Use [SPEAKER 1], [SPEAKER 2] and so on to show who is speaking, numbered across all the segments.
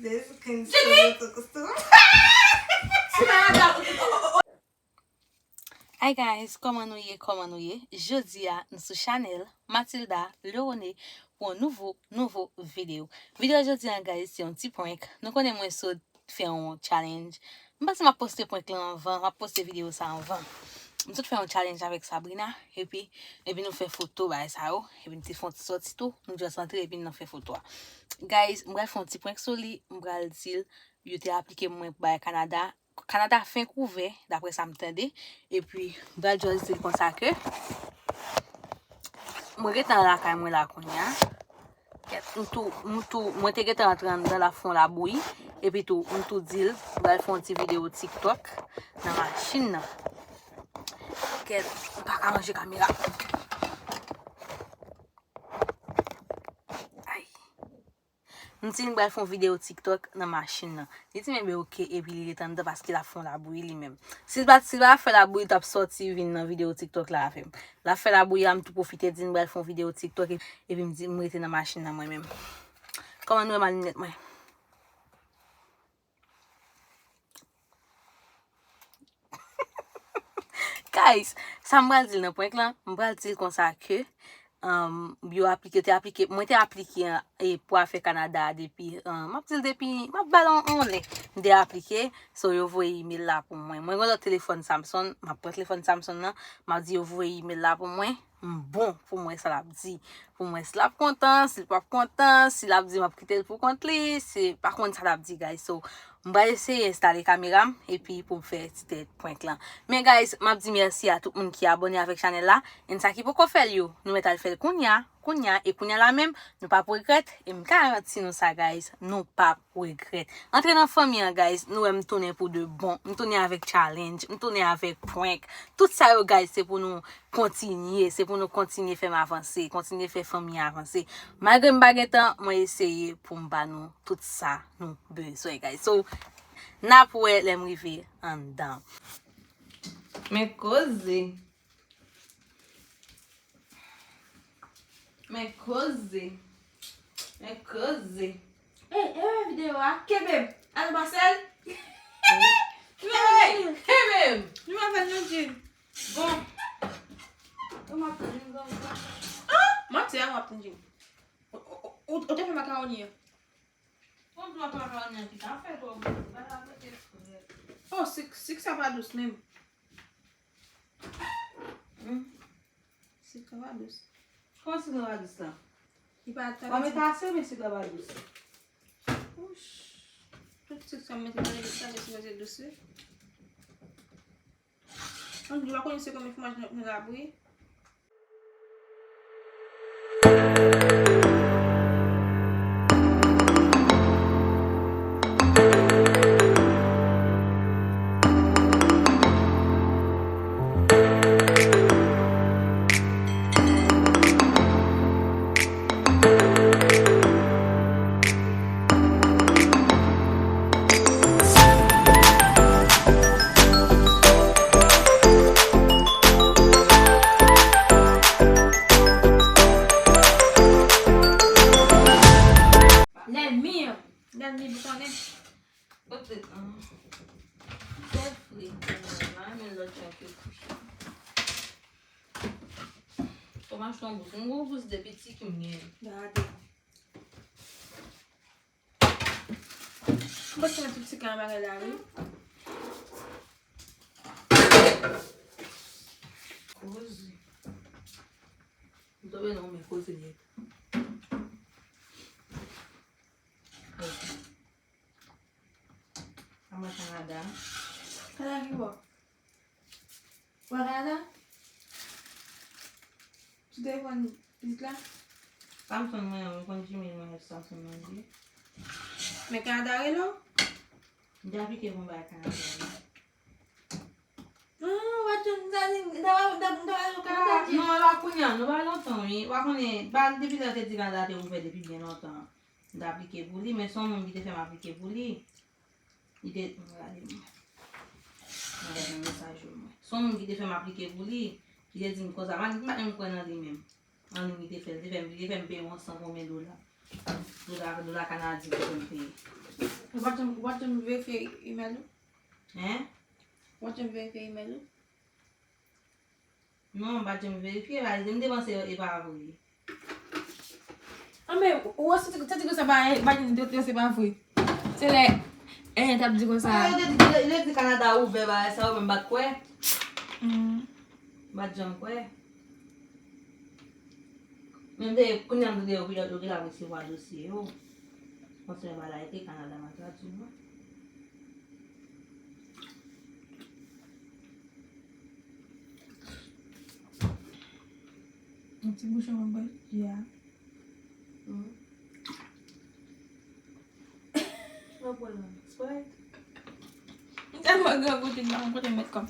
[SPEAKER 1] this? Can you
[SPEAKER 2] Hi guys, comment nous y? Jeudi à nous sur channel Mathilda Leone pour un nouveau vidéo. Vidéo jeudi guys, c'est un petit prank. Nous connaissons moins ça faire un challenge. Je pense que je vais poster prank là en vent, je vais poster vidéo ça en vent. Je vais faire un challenge avec Sabrina et puis nous faire photo bah ça et puis nous font sorti tout, nous juste rentrer et puis nous faire photo. Guys, je vais faire un petit prank sur lui, je vais dire yo t'ai appliqué moi au Canada. Canada fin couvert d'après ça m'entendait et puis dans juste dire comme ça que moi j'étais dans la caille moi là konya moi t'étais rentré dans la fond la bouille et puis tout on tout dit va faire une petite vidéo TikTok dans la machine qu'elle pas manger caméra. Nous avons fait une vidéo TikTok dans la machine. Je dis même ok et puis il est temps parce qu'il a fait la bouille lui-même. Si va faire la bouille t'as sorti dans la vidéo TikTok là fait. La fait la bouille am tout profiter dire nous faire une vidéo TikTok et puis me dit moi était dans la machine moi-même. Comment nous ma lunette moi. Guys, ça me dit dans point là, me dire comme ça que bio appliqué moi t'ai appliqué et pour faire Canada depuis m'a dit depuis m'a ballon on l'ai appliqué so yo voyez email là pour moi le téléphone Samsung m'a prend téléphone Samsung là m'a dit yo voyez email là pour moi bon pour moi ça l'a dit pour moi c'est la content s'il pas content s'il a dit m'a quitter pour compte lui c'est par contre ça l'a dit guys so on va essayer d'installer caméra et puis pour faire petit point là mais guys m'a dit merci à tout le monde qui est abonné avec chaîne là et ça qui peut faire yo nous mettre à faire kounya et kounya là même nous pas regret et me garantis nous ça guys nous pas regret entrer dans famille guys nous aime tourner pour de bon nous tourner avec challenge nous tourner avec prank tout ça guys c'est pour nous continuer faire avancer continuer faire famille avancer malgré m'bagay temps moi essayer pour m'ba nous tout ça nous besoin guys so n'a pour les m'river en dedans mais cause hey vidéo à Kebem allô Marcel hey Kebem tu m'as fait dire bon on m'a fait une gomme moi c'est moi fait dire o te fait macaroni on doit macaroni qui t'a fait toi oh c'est que ça va douce même c'est que ça va douce. Comment c'est que ça va douce là? Il va être on met assez mais c'est que ça va douce. Tout ce que ça met dans ça mais c'est douce. On doit connaître comment il faut manger dans la bouille. L'ennemi vous connaît. Peut-être. C'est frit. Mais l'autre c'est comment je tombe un gros pouce de petit qui me regardez. Pourquoi c'est un tout petit caméra là oui? Cause. Vous devez non mais cause net. Canada. Canada qui va? Canada? Tu dois voir une petite là? Samsung, moi, on continue avec Samsung. Mais Canada est là? J'ai appliqué mon bail Canada. Non, la Kounia, nous va longtemps, oui. Depuis que tu dis Canada, tu fait depuis bien longtemps. D'appliquer pour lui, mais son nom qui te fait m'appliquer pour lui. Il était son nom qui te fait m'appliquer pour lui, il a dit une chose avant, il m'a dit qu'on a dit même. On lui fait me payer $100 combien $. $100 canadiens pour me payer.
[SPEAKER 3] What you verify email?
[SPEAKER 2] Hein?
[SPEAKER 3] What you verify email?
[SPEAKER 2] Non, bah je me vérifie, bah je me dépense et pas avouer.
[SPEAKER 3] Ah mais ou est-ce que ça va c'est pas vrai. C'est les t'as dit comme ça.
[SPEAKER 2] Il est du Canada ouvert, bah ça va même battre quoi? Battre jam quoi? Même des quand on a des au bureau de la recevoir dossier yo. On se va là et Canada ma tu vois.
[SPEAKER 3] Un petit bouchon en bas. Yeah.
[SPEAKER 2] No problème. C'est correct.
[SPEAKER 3] Ça m'a gagné on peut mettre comme.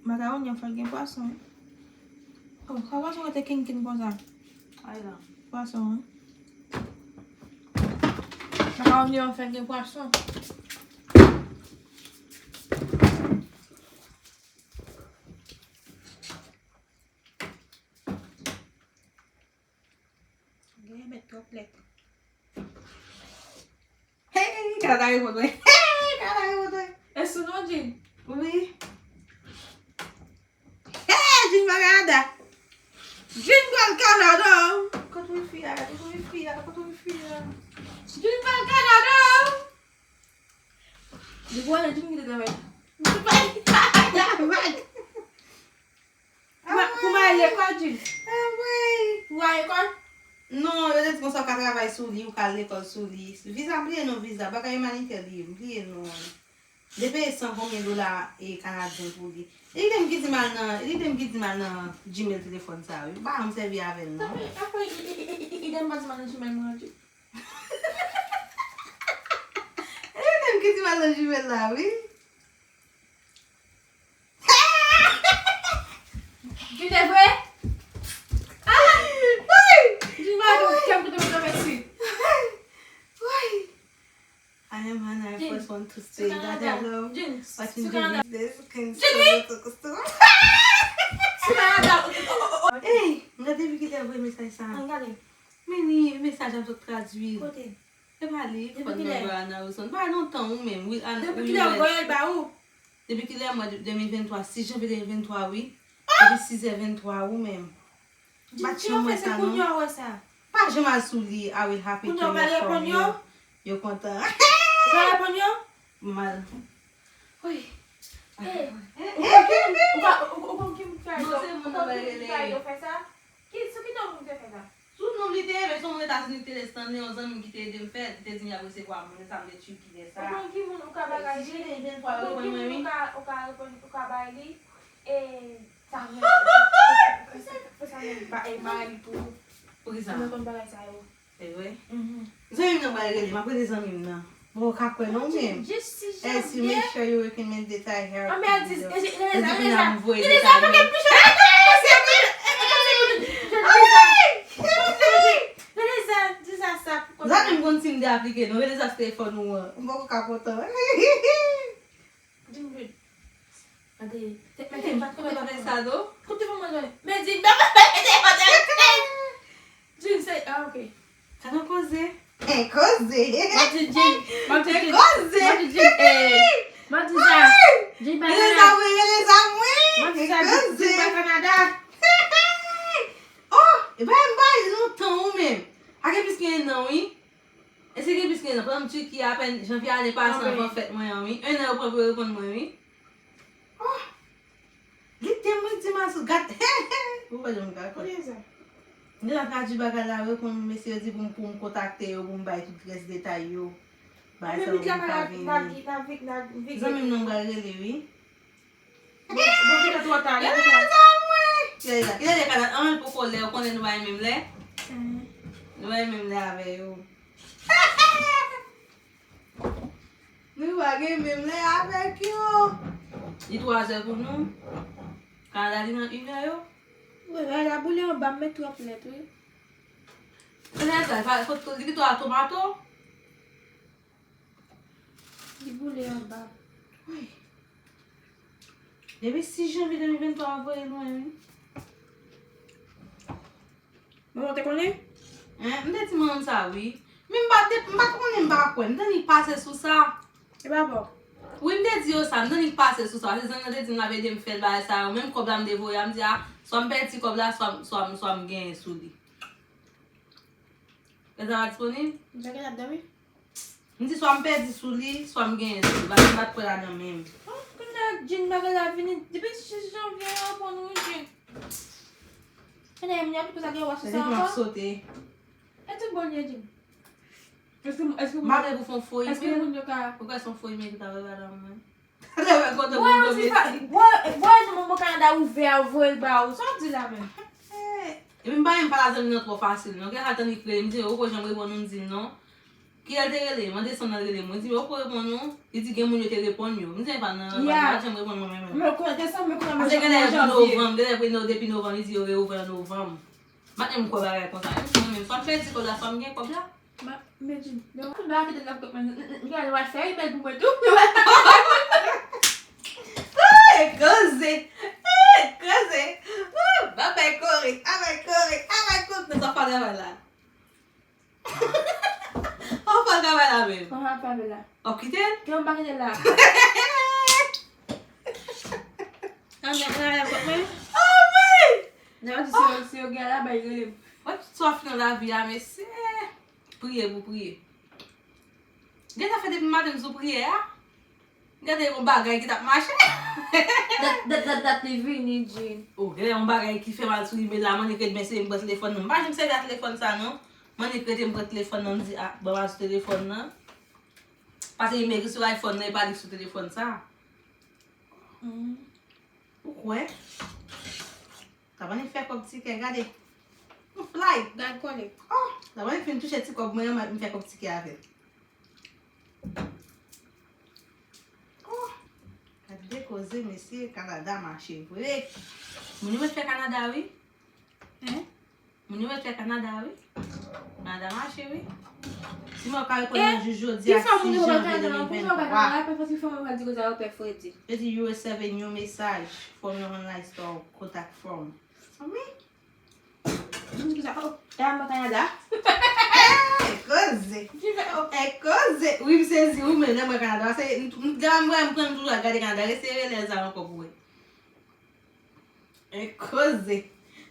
[SPEAKER 3] Macaroni on fait un poisson. Oh, poisson était king comme ça.
[SPEAKER 2] Allez là.
[SPEAKER 3] Poisson. Macaroni on fait un poisson.
[SPEAKER 2] Hey, Canada eu vou doer. Hey, Canada eu vou doer.
[SPEAKER 3] É isso não, Jim?
[SPEAKER 2] Oui.
[SPEAKER 3] É, Jim Bagada. Jim Canada. Quanto me fia, Jim Canada. Depois a Jim que também. Como é que Jim? Vai, qual?
[SPEAKER 2] Non, yo det kon sa ka travay sou li ou ka l'ekol sou li. Visa pliye non visa, baka humanitaire li, pliye non. Depe $100 e Canadien pou li. Ili dem ki di mal nan Gmail telefon sa ou. Ba am servi avel non.
[SPEAKER 3] Après, il aime pas se manger même moi.
[SPEAKER 2] Ili dem ki di mal nan Gmail la, oui.
[SPEAKER 3] Tu t'es vrai?
[SPEAKER 2] I am Hannah. I first want to say that I love watching this kind of costume. Hey, nga devi ki te avwe mesaj sa. Meni mesaj am sot tradwi.
[SPEAKER 3] Kote.
[SPEAKER 2] E pali,
[SPEAKER 3] Depi
[SPEAKER 2] fon
[SPEAKER 3] ki
[SPEAKER 2] nan
[SPEAKER 3] le?
[SPEAKER 2] gwa nan ou son. Ba non tan ou men.
[SPEAKER 3] Depuis qu'il a envoyé le baou.
[SPEAKER 2] Depi ki le mwa 2023, 6 janvier 2023, oui. Depi 6h23 ou men.
[SPEAKER 3] Tu as fait ça pour nous, ouais, ça.
[SPEAKER 2] Pa jema sou li, I will happy to
[SPEAKER 3] Pour nous,
[SPEAKER 2] hear from
[SPEAKER 3] pour
[SPEAKER 2] you.
[SPEAKER 3] nous.
[SPEAKER 2] Yo kontan.
[SPEAKER 3] Tu vas répondre?
[SPEAKER 2] Mal.
[SPEAKER 3] Oui.
[SPEAKER 2] Eh.
[SPEAKER 3] Ou qui me fait ça? Qui t'a fait ça?
[SPEAKER 2] Sou nou li te eve, son mwen Etats-Unis te lestan ne yon zan mi ki te edem fe, te di mi avose kwa mwen, sa mwen tu ki de sa.
[SPEAKER 3] Ou qui me fait bagage? Ou ka bagage? Et ça me
[SPEAKER 2] Pou ki sa?
[SPEAKER 3] me kon bagage ça yo.
[SPEAKER 2] E we? Zan mi nan bagage li, ma pou de zan mi nan. Mwen kakwe non men.
[SPEAKER 3] Just si
[SPEAKER 2] Eh, si make sure you recommend detail hair.
[SPEAKER 3] Ah, mais elle dit,
[SPEAKER 2] Elle dit qu'on a envoyé
[SPEAKER 3] il
[SPEAKER 2] des
[SPEAKER 3] est ça,
[SPEAKER 2] tailles.
[SPEAKER 3] mais plus
[SPEAKER 2] Zan mi kon tim de aplike nou, vele sa Stefan nou. Mwen ko kapotan. Mwen te sa do? Kanan koze? Koze? Oh, e ba yon bay, nou tan ou men. Ake piske yon nan, oui? E se ke piske yon nan, pwèm tu ki apen, jan fi ane pasan pou fèt mwen yon, oui? Un an ou pwèm pou repon mwen, oui? Oh, li tem mwen ti masou, gat, ou pa jom kakot? Ndi la kajou baga la, wè kon mwen se yo di pou m kontakte yo, pou m bay tout res detay yo. Bay sa ou m ka veni. Zan mwen nan gare le, oui? Ile de kanan, an pou kole, ou konen nou bay mèm le? Nou bay mèm le ave yo. Nou bagay mèm le avek yo. Di 3 heures pou nou? Kanada di nan 1 heure yo?
[SPEAKER 3] La boule en bas, mettre trois plettes, oui.
[SPEAKER 2] Faut dire toi tomato.
[SPEAKER 3] La boule en bas.
[SPEAKER 2] Oui. Depuis 6 janvier 2023, envoyez-nous.
[SPEAKER 3] Maman te connaît?
[SPEAKER 2] Mwen ti mwen sa, oui. Men mba konen mba kwen, mwen ni pase sou sa.
[SPEAKER 3] E ba bon.
[SPEAKER 2] Oui, mwen di yo sa, mwen ni pase sou sa. Se zan mwen di mwen ave de mfel ba sa, ou men kobla mde voya, mdi a, so mpe ti kobla, so m gen sou li. E zan a disponible?
[SPEAKER 3] Mwen gen ap dami?
[SPEAKER 2] Mdi so mpe di sou li, so m gen sou li. Ba mwen bat kwa la nan men.
[SPEAKER 3] Kwen Jin baga la vini, depi si janvye an pon nou Jin. Kwen mwen ap pou sa gen wasi
[SPEAKER 2] Se
[SPEAKER 3] sa
[SPEAKER 2] dik mwen
[SPEAKER 3] anko?
[SPEAKER 2] sote.
[SPEAKER 3] E tout bon ye Jin? Eske
[SPEAKER 2] Mwen pou fon foy
[SPEAKER 3] Eske moun yo ka...
[SPEAKER 2] Pourquoi son foy men ki ta ve la mwen? Ta ve kote
[SPEAKER 3] Wè
[SPEAKER 2] moun
[SPEAKER 3] ou ti
[SPEAKER 2] dobe
[SPEAKER 3] fa...
[SPEAKER 2] si.
[SPEAKER 3] Wè nou moun Kanada ouve a vole ba ou. Sa di la men?
[SPEAKER 2] E mwen ba yon pala zan nan tro fasil, non? Kè hatan yi kre, mwen di yo ko jan repon nou mdi non? Ki el te rele, mwen de son nan rele mwen. Di yo ko repon nou, yi di gen moun yo te repon yo. Mwen di yon pa nan, jan repon nou men.
[SPEAKER 3] Mwen konen desan, mwen konen
[SPEAKER 2] Ase gen
[SPEAKER 3] mwen
[SPEAKER 2] e
[SPEAKER 3] janvye.
[SPEAKER 2] novem, gen e pre nou depi novem, yi di yo reouvre novem. Mat yon mwen kwa bagay kon sa. Mwen son fè di ko la, son gen kop la.
[SPEAKER 3] Men Jin, yon konen ba ki de la kop men. Yon an waj fè, yon bel pou mwen tou.
[SPEAKER 1] É coze. É coze. Vai correr. Vai correr. Vai correr.
[SPEAKER 2] Mwen sa fade wè la. An fade wè la men.
[SPEAKER 3] Kon an pa ve la.
[SPEAKER 2] O kiten?
[SPEAKER 3] Yon ba ki de la. An men an kop men. Nan waj si yo gen la, ba yon lem.
[SPEAKER 2] Wè tout so fin nan la vi a, men se. Priye pou priye. Gen ta fè depi maten sou priye a? Gade yon bagay ki tap mache.
[SPEAKER 3] Dat li vini Jin.
[SPEAKER 2] Gade yon bagay ki fè mal sou li la, man ekret men se yon bret telefon nan. Ba jem se yon telefon sa non? Man ekret yon bret telefon nan, di a, ba man sou telefon nan. Pase yon meki sou iPhone nan, yon pa dik sou telefon sa. Pourquoi? Ta ban yon fè kop tike, gade. Yon fly.
[SPEAKER 3] Gade kone.
[SPEAKER 2] Ta ban yon fin touche ti kop, mwen yon fè kop tike ave. Kade koze mesi Kanada mache vwe. Moun yon fè Kanada wè? Moun yon fè Kanada wè? Kanada mache wè? Si mwen ka repon nan jujou di
[SPEAKER 3] Ki
[SPEAKER 2] a
[SPEAKER 3] fwa
[SPEAKER 2] 6
[SPEAKER 3] moun yo
[SPEAKER 2] janvye
[SPEAKER 3] wakanda nan, pou yo wakanda
[SPEAKER 2] 2023.
[SPEAKER 3] nan, pe fwa si fwa moun wakanda di ko za wapè fwedi.
[SPEAKER 2] E di USA ven yon mesaj from your online store contact from. Sami?
[SPEAKER 3] Moun ki sa, e an mwen Kanada?
[SPEAKER 1] É coze.
[SPEAKER 3] Ki fe,
[SPEAKER 1] É coze.
[SPEAKER 2] Oui, mse zi, oui men mwen Kanada. Mwen mwen pren toujou a gade Kanada. Resere le zan anko pou we.
[SPEAKER 1] É coze.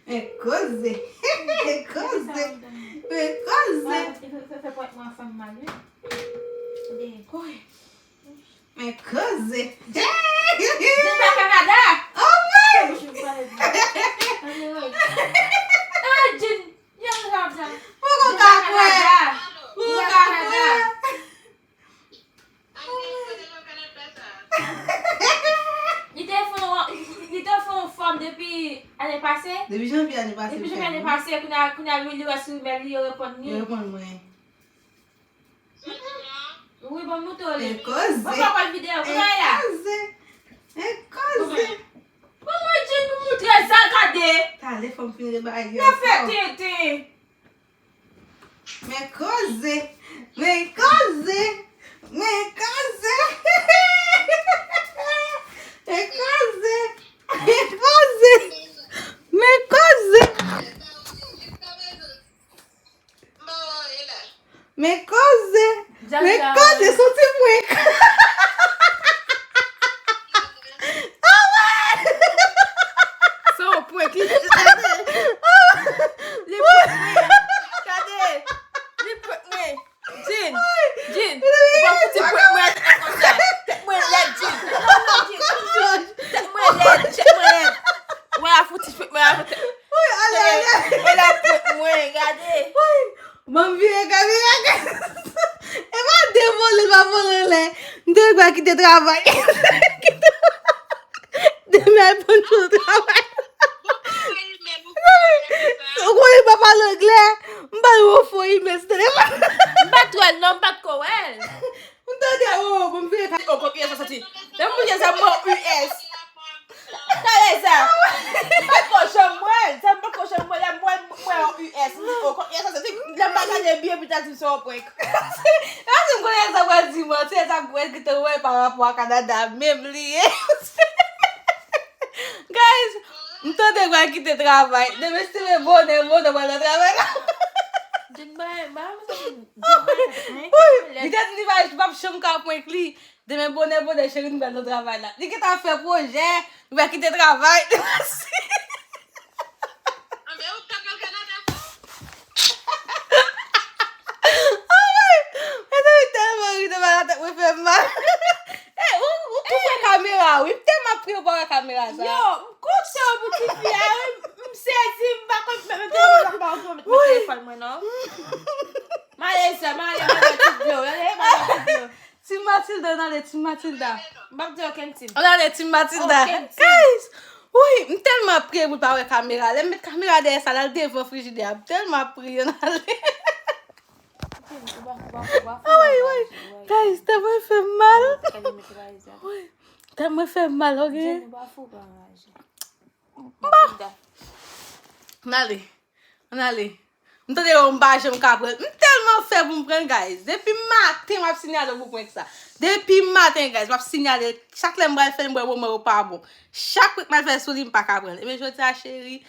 [SPEAKER 1] É coze. É coze. É coze.
[SPEAKER 3] Fe pou et mwen fam man, Koy.
[SPEAKER 1] É coze.
[SPEAKER 3] Jin pa Kanada?
[SPEAKER 1] Oh, mãe!
[SPEAKER 3] Jin, yon rap jan.
[SPEAKER 1] Vou colocar a cueca. Vou colocar a cueca.
[SPEAKER 3] Li te fon form depi ane pase?
[SPEAKER 2] Depi janvye ane pase.
[SPEAKER 3] Depi janvye ane pase, kou na li wasi men li yo repon ni?
[SPEAKER 2] Yo repon mwen.
[SPEAKER 3] Oui, bon mouto li.
[SPEAKER 1] É coze.
[SPEAKER 3] Bon pa kwa video, kou na
[SPEAKER 1] É
[SPEAKER 3] la?
[SPEAKER 1] coze. É coze.
[SPEAKER 3] Bon mwen Jin nou moutre sa kade?
[SPEAKER 2] Ta le fom fin de ba a
[SPEAKER 3] Na fe te.
[SPEAKER 1] É coze. É coze. É coze. É coze. É coze. É coze. Me coze. Me coze. Sou tipo
[SPEAKER 3] Son pou ek li. Li pou ek mwen. Kade? Li pou ek mwen. Jin. Ou pa fouti pou ek mwen akon sa. Tek mwen led, Jin. Tek mwen led. Ou la fouti pou ek mwen akon sa. Ou la pou ek mwen, gade.
[SPEAKER 1] Mam vire. E va devole, va volele. Nde gwa ki te travay. Deme ay pon chou travay. Ou e pa pale anglè. Mba ou fo email se telefon.
[SPEAKER 3] Mbat wèl, non mbat ko wèl.
[SPEAKER 1] Mta di mam vire.
[SPEAKER 3] O kopye sa soti. Dem mwen sa mwen US. Kale sa. Mbat ko chan mwen. Sa mbat ko chan mwen la mwen US. O kopye sa soti. Dem mbat kane biye pita si so pwek.
[SPEAKER 1] Ase mkone sa kwa di man. Se sa kwen ki te wè par rapport a Kanada. Mem liye. Guys, mta M'entendez quoi quitter le travail. Demain, c'est le bonheur pour le travail.
[SPEAKER 3] Jen ba
[SPEAKER 1] Oui, peut-être qu'il va pas chambre pour lui. Demain, bonheur pour le chéri, nous allons travail là. Dis que t'as fait projet, nous va quitter le travail. Me fait mal. Eh, où trouve la caméra? Oui, peut-être m'a pris pour la caméra ça.
[SPEAKER 3] Yo, kote ou petit fille, m'sezi, m'ba téléphone moi non. Male ça,
[SPEAKER 1] Team Matilda, on a les Team Matilda.
[SPEAKER 3] M'ba di aucun team.
[SPEAKER 1] On a les Team Matilda.
[SPEAKER 3] Okay.
[SPEAKER 1] Guys, oui, m'm tellement pris pour pas la caméra. Là, mettre caméra derrière ça, là, le devant frigidaire. Tellement pris, on a les. Ah oui. Guys, t'as me fait mal. Oui, t'as me fait mal, ok? On allait. M'tendez on bâche m'capre. Tellement fait pour me prendre guys. Depuis matin m'a signalé pour prendre ça. Depuis matin guys, m'a signalé chaque fois m'bral faire m'boire bon pas bon. Chaque fois m'a fait souli m'pas ka prendre. Mais je dis à chérie,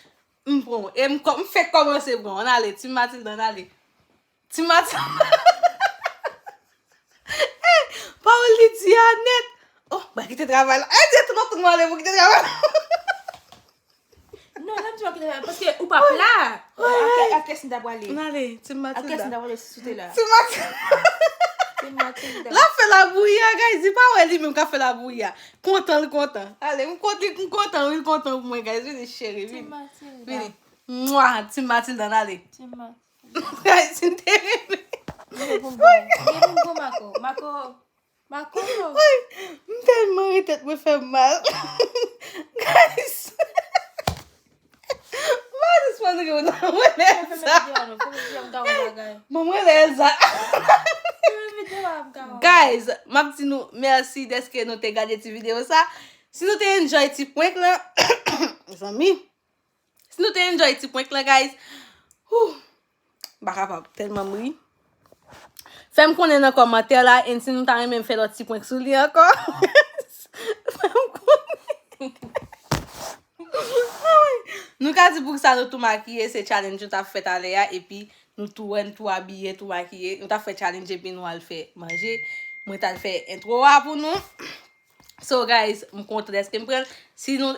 [SPEAKER 1] m'prend et m'fait commencer bon. On allait, Tim Mathilde on allait. Tim Mathilde. Paul dit net. Oh, bah quitter travail là. Eh, tout le monde aller pour quitter travail.
[SPEAKER 3] Non, là tu vas quitter parce que ou pas là. À qu'est-ce d'avoir aller.
[SPEAKER 1] On allait, Tim
[SPEAKER 3] À qu'est-ce
[SPEAKER 1] Mathilde.
[SPEAKER 3] d'avoir aller sauter là.
[SPEAKER 1] Tim Mathilde. Là fait la bouillia guys, dis pas ouais lui même qu'a fait la bouillia. Content. Allez, content, il content pour moi guys. Venez chérie, venez. Venez. Moi, Tim Mathilde on allait. Guys, c'est terrible.
[SPEAKER 3] Marco.
[SPEAKER 1] Oui, tellement la tête me fait mal. Guys. Mas quando eu não Guys, ma petite nous merci d'être que nous t'ai regardé cette vidéo ça. Si nous t'ai enjoy petit point là, mes amis. Si nous t'ai enjoy petit point là guys. Bah capable tellement oui. Fais-moi connaître dans les commentaires là et si nous t'as même fait d'autres petits points sur lui encore. Nous avons dit pour ça nous tout maquiller, c'est challenge nous t'a fait aller et puis nous tout habillé, tout maquillé, nous t'a fait challenge et puis nous allons faire manger, moi t'a fait intro pour nous. So guys, me content d'être que me prendre. Si nous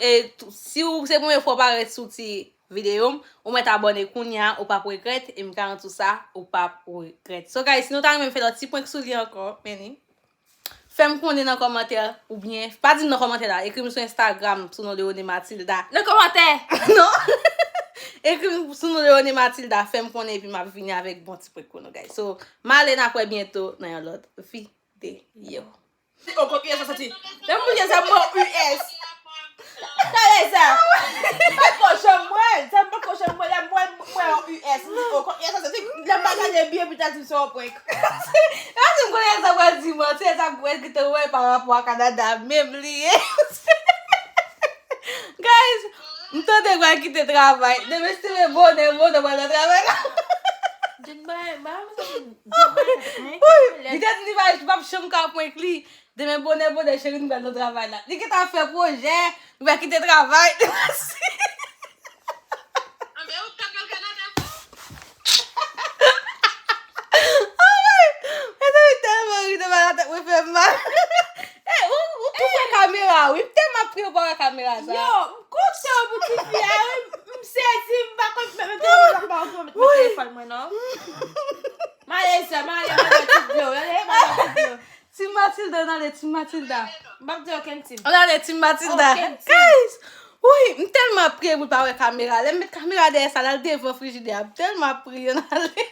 [SPEAKER 1] si vous c'est première fois paraître sur cette vidéo, ou mettre abonné kounya ou pas pour regret et me garantir tout ça ou pas pour regret. So guys, si nous t'a même fait d'autres petits points sur lui encore, meni. Fais-moi connaître dans les commentaires ou bien, pas dire dans les commentaires là, écris-moi sur Instagram sous nom de Mathilda.
[SPEAKER 3] Le commentaire.
[SPEAKER 1] Non. Écris-moi sur nom de Mathilda, fais-moi connaître puis m'a venir avec bon petit truc pour nous guys. So, m'aller après bientôt dans une autre vidéo.
[SPEAKER 3] On continue ça sorti. J'aime bien ça mon US. Allez ça. Pas cochon moi, ça pas cochon moi la moi en US. On continue ça sorti. La bagage bien peut-être sur un point.
[SPEAKER 1] Tu me connais ça va dire moi, c'est ça que tu ouais par rapport à Canada même lié. Guys, m'entendez quoi quitter le travail. Demain c'est le bonheur pour le travail. Oui, peut-être qu'il va pas chambre pour lui. Demain bonheur pour le chéri, nous allons travail là. Dis que t'as fait projet, nous va quitter le travail. Me fait mal. Eh, où trouve la caméra? Oui, peut-être m'a pris pour la caméra ça.
[SPEAKER 3] Yo, kote ou petit fille, m'sezi, m'ba téléphone moi non. Male ça,
[SPEAKER 1] Team Matilda, on a les Team Matilda.
[SPEAKER 3] M'ba di aucun team.
[SPEAKER 1] On a les Team Matilda.
[SPEAKER 3] Okay.
[SPEAKER 1] Guys, oui, m'm tellement pris pour pas la caméra. Là, mettre caméra derrière ça, là, le devant frigidaire. Tellement pris, on a les.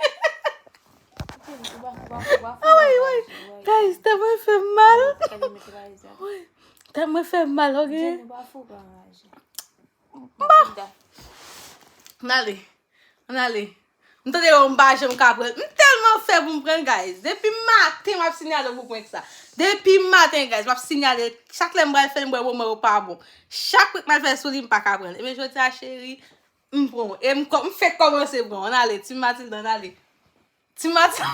[SPEAKER 1] Ah oui. Guys, t'as me fait mal. Oui, t'as me fait mal, ok? On allait. M'tendez on bâche m'capre. Tellement fait pour me prendre guys. Depuis matin m'a signalé pour prendre ça. Depuis matin guys, m'a signalé chaque fois m'bral faire m'boire pas bon. Chaque fois m'a fait souli m'pas ka prendre. Mais je dis à chérie, m'prend et m'fait commencer bon. On allait, Tim Mathilde on allait. Tim Mathilde.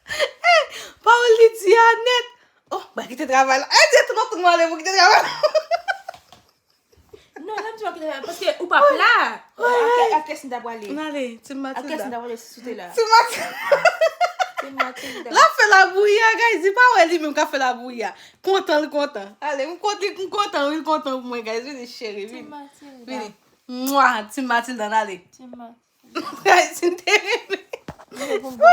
[SPEAKER 1] Eh, Paul dit net. Oh, bah quitter travail là. Eh, tout le monde aller pour quitter travail.
[SPEAKER 3] Non, là, tu vas quitter parce que ou pas là. À quelle scène d'abord aller?
[SPEAKER 1] Allez, Tim
[SPEAKER 3] À quelle scène
[SPEAKER 1] Matilda.
[SPEAKER 3] d'abord aller si tu es là?
[SPEAKER 1] Tim Matilda.
[SPEAKER 3] C'est Mathilda.
[SPEAKER 1] La fait la bouilla, guys. Dis pas ouais, lui-même qui a fait la bouilla. Content. Allez, content, oui, content pour moi, guys. Venez, chérie,
[SPEAKER 3] C'est
[SPEAKER 1] venez.
[SPEAKER 3] Mathilda.
[SPEAKER 1] Venez. Moi, Tim Matilda, allez.
[SPEAKER 3] C'est Mathilda.
[SPEAKER 1] Guys, c'est terrible.
[SPEAKER 3] Viens pour moi.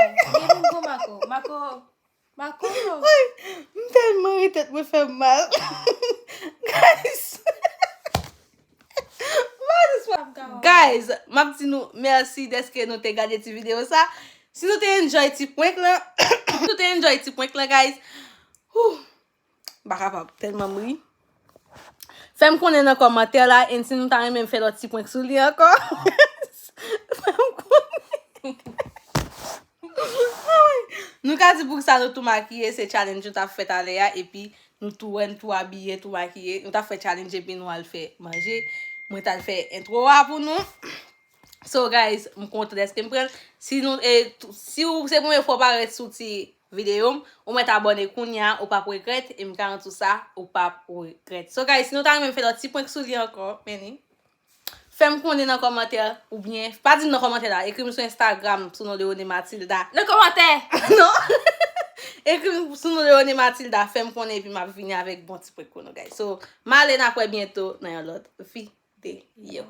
[SPEAKER 3] Marco.
[SPEAKER 1] Tellement la tête me fait mal. Guys. Guys, ma petit nous, merci d'être que nous te regardé cette vidéo ça. Si nous te enjoy petit point là, si nous te enjoy petit point là, guys. Bah capable tellement mri. Fais-moi connaître dans les commentaires là et si nous t'as même fait l'autre petit point sur lui encore. Fais-moi connaître. Nous ka dit pour ça nous tout maquiller, c'est challenge nous t'a fait à l'air et puis nous tout habillé, tout maquillé, nous t'a fait challenge et puis nous a le fait manger. Moi t'a le fait intro pour nous. So guys, me content d'être que me prendre. Si nous si vous c'est première fois paraître sur cette vidéo, ou met abonner kounya ou pas pour regret et me garantir tout ça ou pas pour regret. So guys, si nous t'a même fait un petit point sur lui encore, Meni. Fais-moi connaître dans les commentaires ou bien pas dire dans les commentaires là, écris-moi sur Instagram sous nom de Matilda.
[SPEAKER 3] Le commentaire.
[SPEAKER 1] Non. Écris-moi sous nom de Matilda, fais-moi connaître et puis m'a venir avec bon petit point pour nous guys. So, m'allez après bientôt dans une autre vidéo.